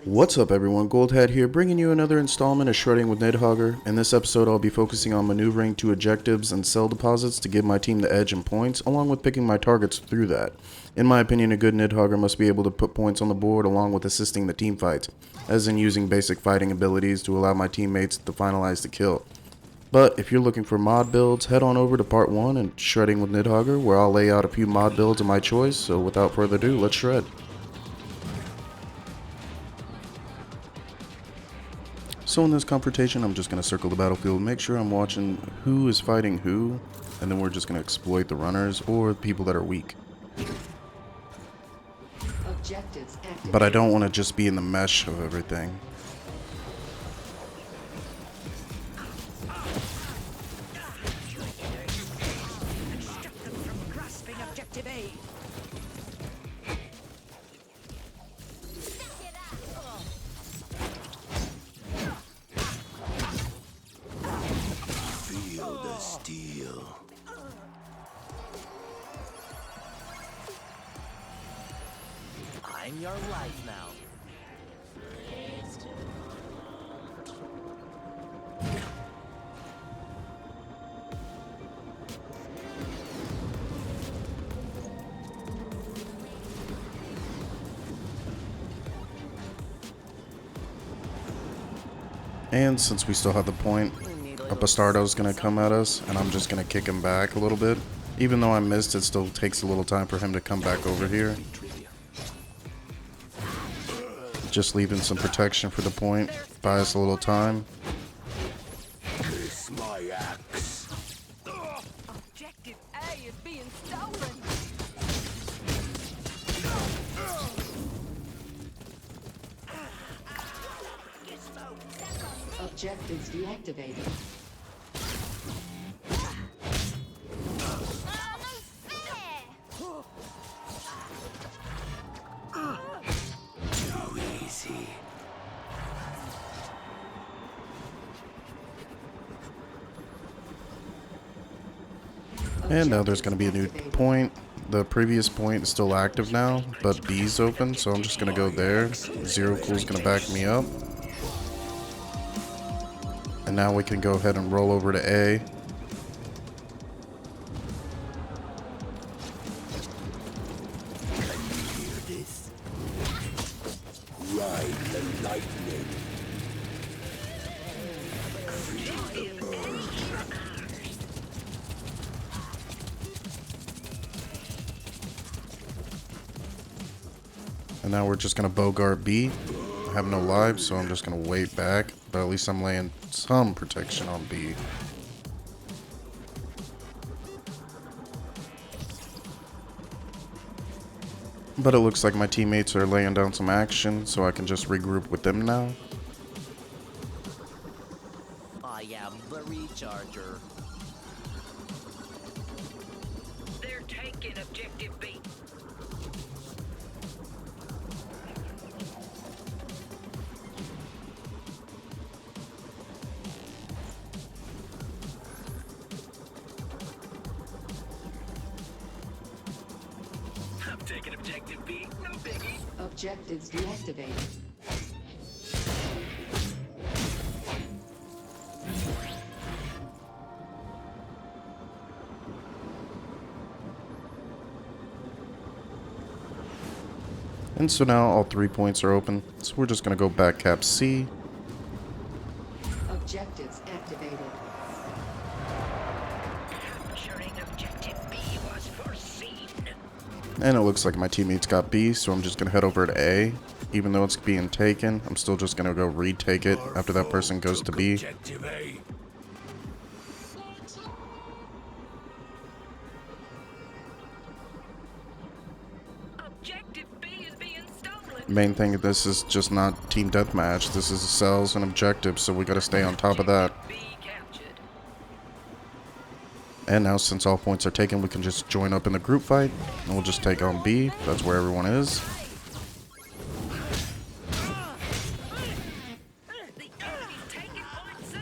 What's up everyone, Goldhead here, bringing you another installment of Shredding with Nidhoggr. In this episode I'll be focusing on maneuvering to objectives and cell deposits to give my team the edge and points, along with picking my targets through that. In my opinion, a good Nidhoggr must be able to put points on the board along with assisting the team fights, as in using basic fighting abilities to allow my teammates to finalize the kill. But if you're looking for mod builds, head on over to part 1 and Shredding with Nidhoggr, where I'll lay out a few mod builds of my choice, so without further ado, let's shred. So in this confrontation, I'm just going to circle the battlefield, make sure I'm watching who is fighting who, and then we're just going to exploit the runners or the people that are weak. But I don't want to just be in the mesh of everything. Steel. I'm your life now. And since we still have the point, a Bastardo's gonna come at us, and I'm just gonna kick him back a little bit. Even though I missed, it still takes a little time for him to come back over here. Just leaving some protection for the point, buy us a little time. Kiss my axe. Objective A is being stolen. Objectives deactivated. Too easy. And now there's gonna be a new point. The previous point is still active now, but B's open, so I'm just gonna go there. Zero Cool's gonna back me up. And now we can go ahead and roll over to A. Hear this? Ride the lightning. Feel the burn. And now we're just gonna Bogart B. I have no lives, so I'm just gonna wait back, but at least I'm laying some protection on B. But it looks like my teammates are laying down some action, so I can just regroup with them now. I am the recharger. They're taking objective B. I'm taking objective B, no biggie. Objectives deactivated. And so now all 3 points are open, so we're just gonna go back cap C. Objectives activated. Capturing objective B was foreseen. And it looks like my teammates got B, so I'm just gonna head over to A. Even though it's being taken, I'm still just gonna go retake it after that person goes to B. Objective A. Objective B is being stolen. Main thing, this is just not team deathmatch. This is cells and objectives, so we gotta stay on top of that. B captured. And now since all points are taken, we can just join up in the group fight, and we'll just take on B. That's where everyone is. The enemy's taking point C.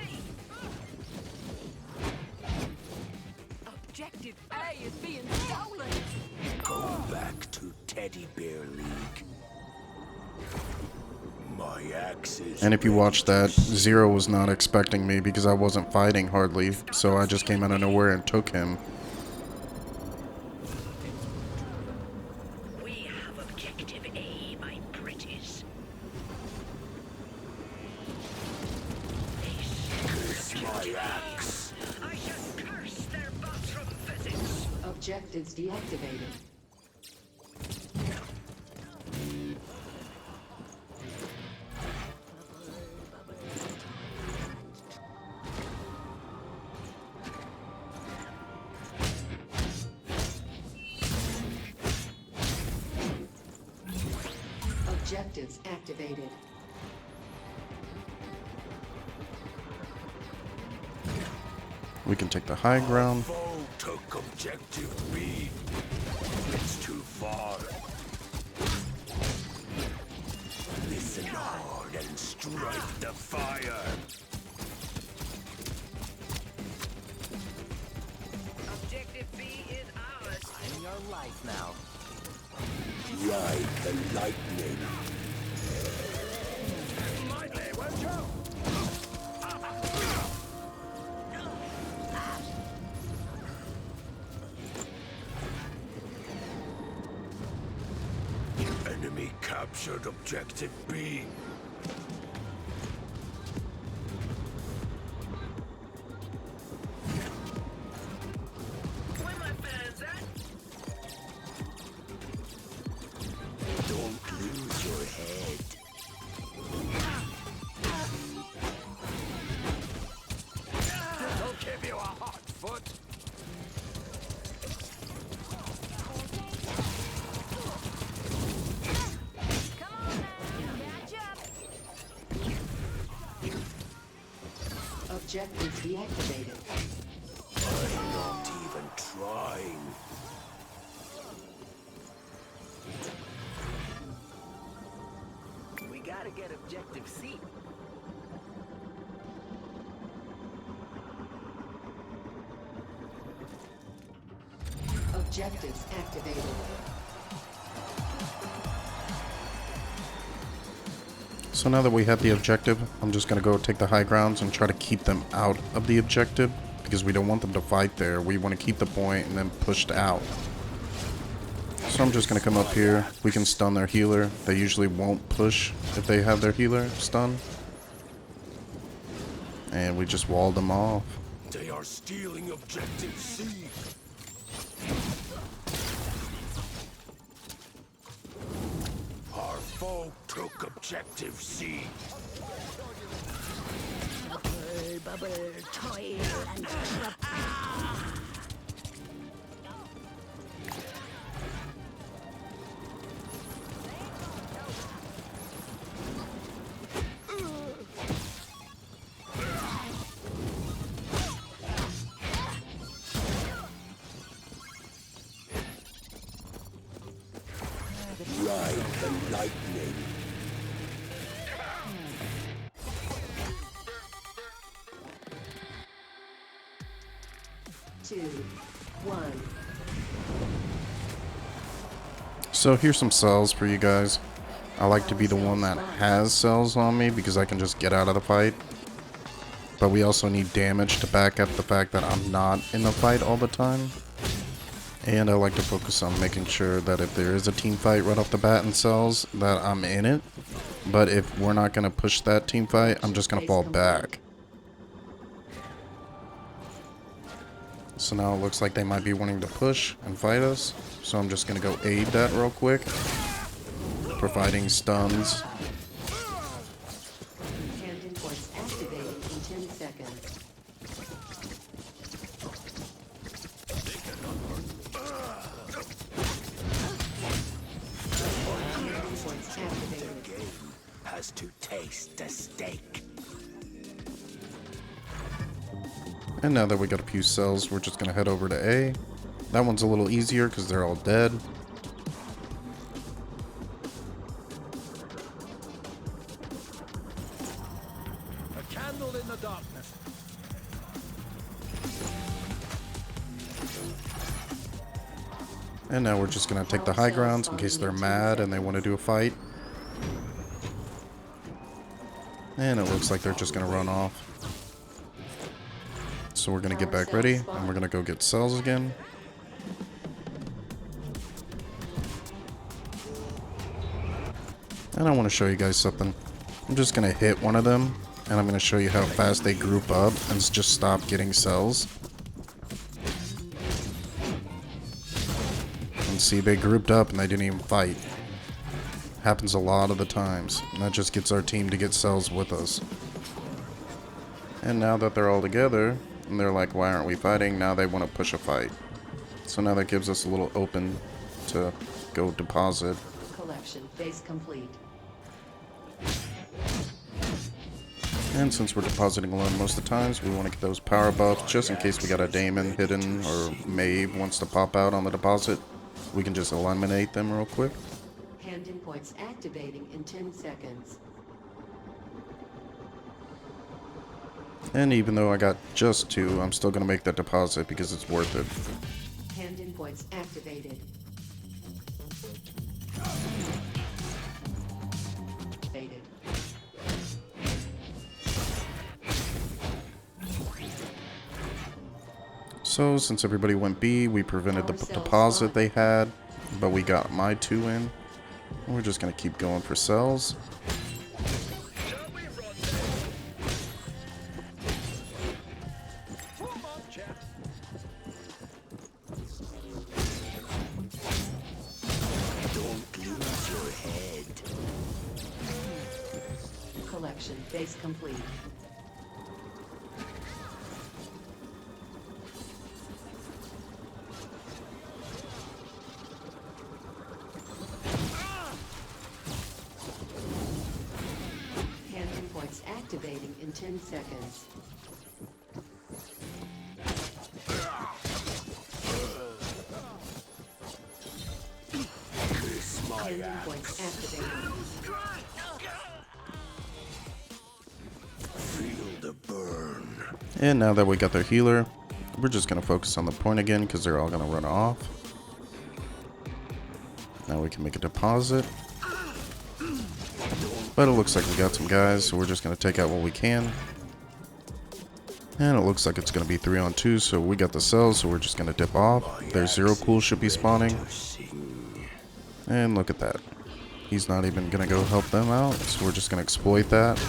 Objective A is being stolen. Go back to Teddy Bear League. My And if you watch that, Zero was not expecting me because I wasn't fighting hardly, so I just came out of nowhere and took him. We have objective A, my pretties. My axe. I shall curse their bathroom visits. Objectives deactivated. Objectives activated. We can take the high ground. Foe took objective B. It's too far. Listen hard and strike the fire. Objective B is ours. I'm your life now. Ride the lightning. Lightning, won't you? Enemy captured objective B. Where my fans at? Don't lose your head. This'll give you a hot foot. Objectives deactivated. I'm not even trying. We gotta get objective C. Objectives activated. So now that we have the objective, I'm just going to go take the high grounds and try to keep them out of the objective because we don't want them to fight there. We want to keep the point and then pushed out. So I'm just going to come up here. We can stun their healer. They usually won't push if they have their healer stun. And we just walled them off. They are stealing objective C. Our foe took objective C. Bubble, toil, and Ride the lightning. Two, one. So here's some cells for you guys. I like to be the one that has cells on me because I can just get out of the fight. But we also need damage to back up the fact that I'm not in the fight all the time. And I like to focus on making sure that if there is a team fight right off the bat in cells, that I'm in it. But if we're not going to push that team fight, I'm just going to fall back. So now it looks like they might be wanting to push and fight us. So I'm just going to go aid that real quick. Providing stuns. Camden Force activated in 10 seconds. Camden Force activated. Game has to taste the steak. And now that we got a few cells, we're just going to head over to A. That one's a little easier because they're all dead. A candle in the darkness. And now we're just going to take the high grounds in case they're mad and they want to do a fight. And it looks like they're just going to run off. So we're going to get back ready, and we're going to go get cells again. And I want to show you guys something. I'm just going to hit one of them, and I'm going to show you how fast they group up and just stop getting cells. And see, they grouped up and they didn't even fight. Happens a lot of the times, and that just gets our team to get cells with us. And now that they're all together, and they're like, why aren't we fighting? Now they want to push a fight. So now that gives us a little open to go deposit. Collection phase complete. And since we're depositing alone most of the times, we want to get those power buffs just in case we got a daemon hidden or Maeve wants to pop out on the deposit. We can just eliminate them real quick. Hand-in points activating in 10 seconds. And even though I got just 2, I'm still going to make that deposit because it's worth it. Hand-in points activated. So since everybody went B, we prevented the deposit they had, but we got my 2 in. We're just going to keep going for cells. Collection phase complete. Hand-in points activating in 10 seconds. Hand-in points activating. And now that we got their healer, we're just going to focus on the point again because they're all going to run off. Now we can make a deposit. But it looks like we got some guys, so we're just going to take out what we can. And it looks like it's going to be 3-on-2, so we got the cells, so we're just going to dip off. Their Zero Cool should be spawning. And look at that. He's not even going to go help them out, so we're just going to exploit that.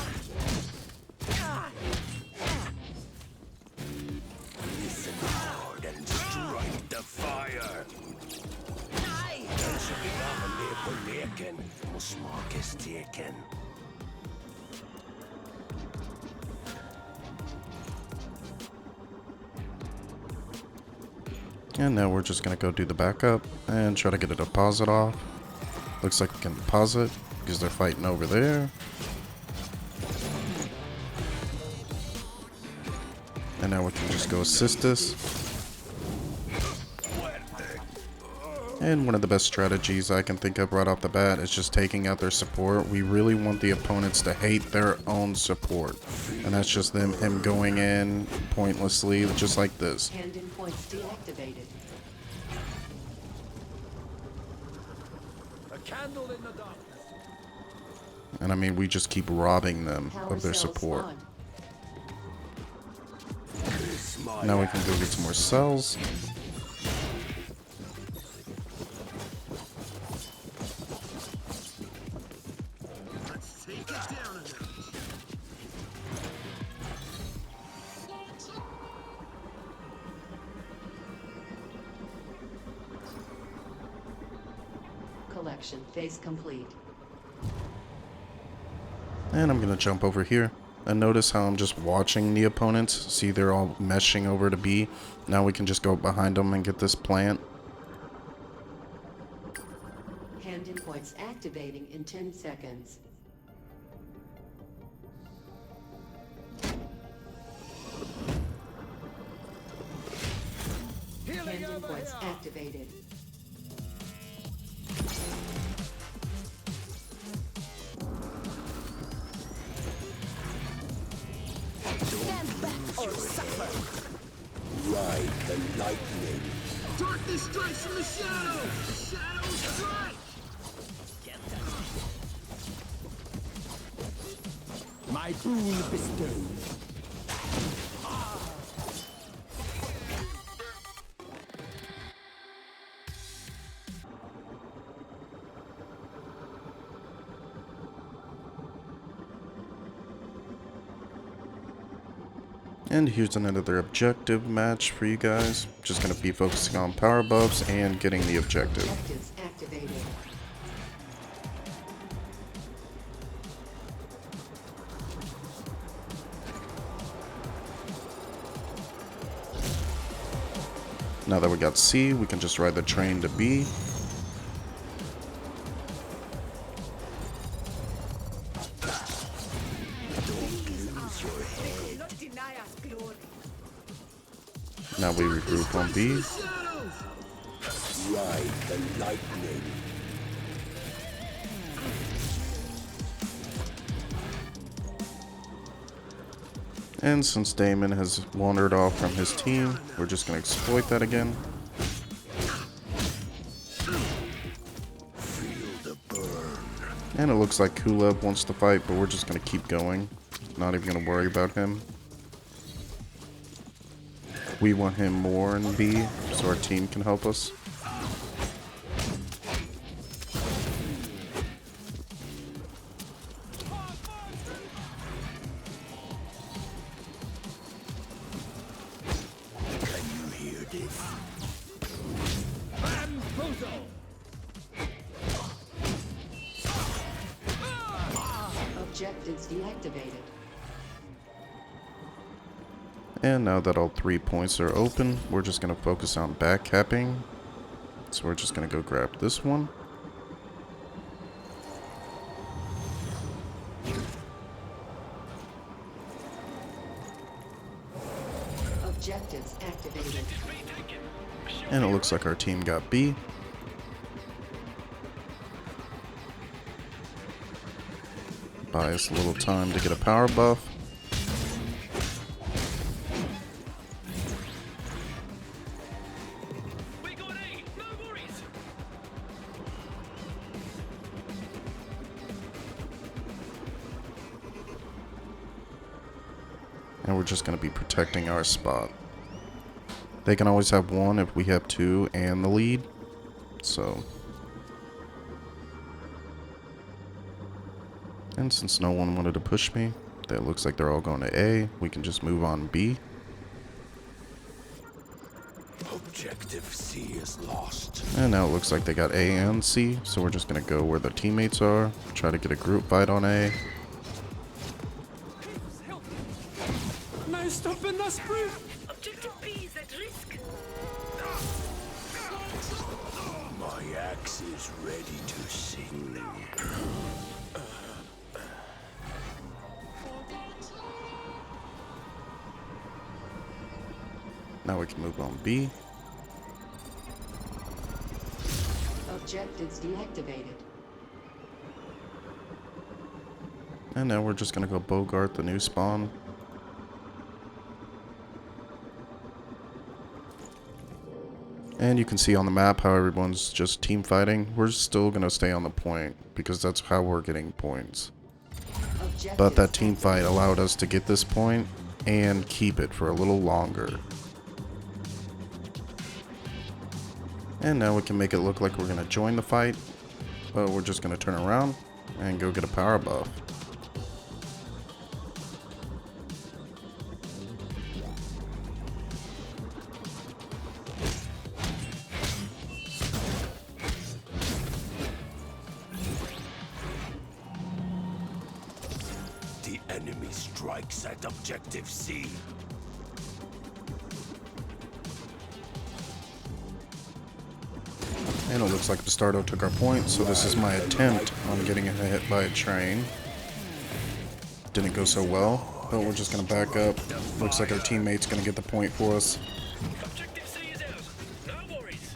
And now we're just going to go do the backup and try to get a deposit off. Looks like we can deposit because they're fighting over there. And now we can just go assist this. And one of the best strategies I can think of right off the bat is just taking out their support. We really want the opponents to hate their own support. And that's just him going in pointlessly, just like this. Hand-in points deactivated. A candle in the darkness. And I mean, we just keep robbing them Power of their cell support. spawned. Now we can go get some more cells. Collection phase complete. And I'm going to jump over here. And notice how I'm just watching the opponents. See, they're all meshing over to B. Now we can just go behind them and get this plant. Hand-in points activating in 10 seconds. Hand-in points activated. Stand back or suffer. Ride the lightning. Darkness strikes from the shadows! Shadows strike! My My boon bestowed. And here's another objective match for you guys. Just gonna be focusing on power buffs and getting the objective. Objectives activated. Now that we got C, we can just ride the train to B. Not deny us glory. Now we regroup on B. Ride the lightning. And since Damon has wandered off from his team, we're just going to exploit that again. Feel the burn. And it looks like Kuleb wants to fight, but we're just going to keep going. Not even going to worry about him. We want him more in B, so our team can help us. Can you hear this? Objectives deactivated. And now that all 3 points are open, we're just going to focus on back capping. So we're just going to go grab this one. Objectives activated. And it looks like our team got B. Buy us a little time to get a power buff. We got A. No worries. And we're just going to be protecting our spot. They can always have one if we have two and the lead. So. And since no one wanted to push me, that looks like they're all going to A. We can just move on B. Objective C is lost. And now it looks like they got A and C. So we're just going to go where the teammates are. Try to get a group fight on A. No stopping us, bro. Objective B is at risk. My axe is ready to sing. Now we can move on B. Objectives deactivated. And now we're just going to go Bogart the new spawn. And you can see on the map how everyone's just team fighting. We're still going to stay on the point because that's how we're getting points. Objectives But that team fight activated. allowed us to get this point and keep it for a little longer. And now we can make it look like we're going to join the fight. But we're just going to turn around and go get a power buff. The enemy strikes at Objective C. And it looks like Bastardo took our point, so this is my attempt on getting hit by a train. Didn't go so well, but we're just going to back up. Looks like our teammate's going to get the point for us. Objective C is out. No worries.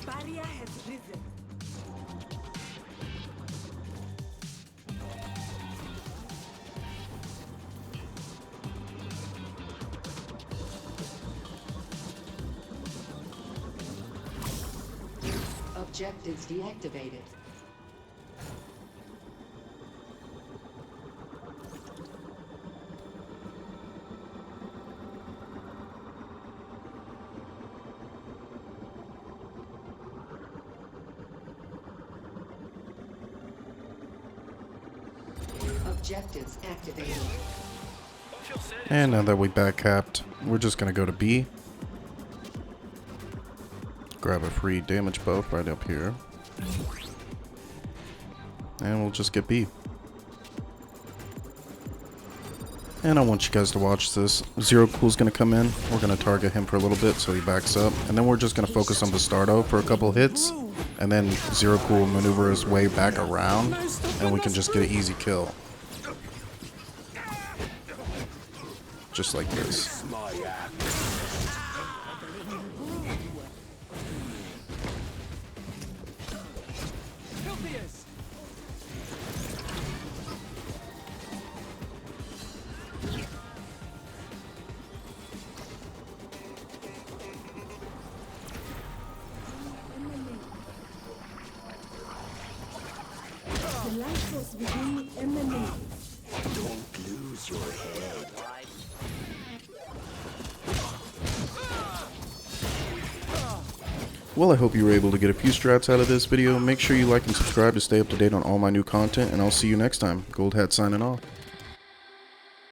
Barrier has risen. Objectives deactivated. Objectives activated. And now that we back capped, we're just gonna go to B. Grab a free damage buff right up here. And we'll just get B. And I want you guys to watch this. Zero Cool's gonna come in. We're gonna target him for a little bit so he backs up. And then we're just gonna focus on Bastardo for a couple hits. And then Zero Cool will maneuver his way back around. And we can just get an easy kill. Just like this. My axe. The light force within me emanates. Don't lose your head. Well, I hope you were able to get a few strats out of this video. Make sure you like and subscribe to stay up to date on all my new content, and I'll see you next time. Gold Hat signing off.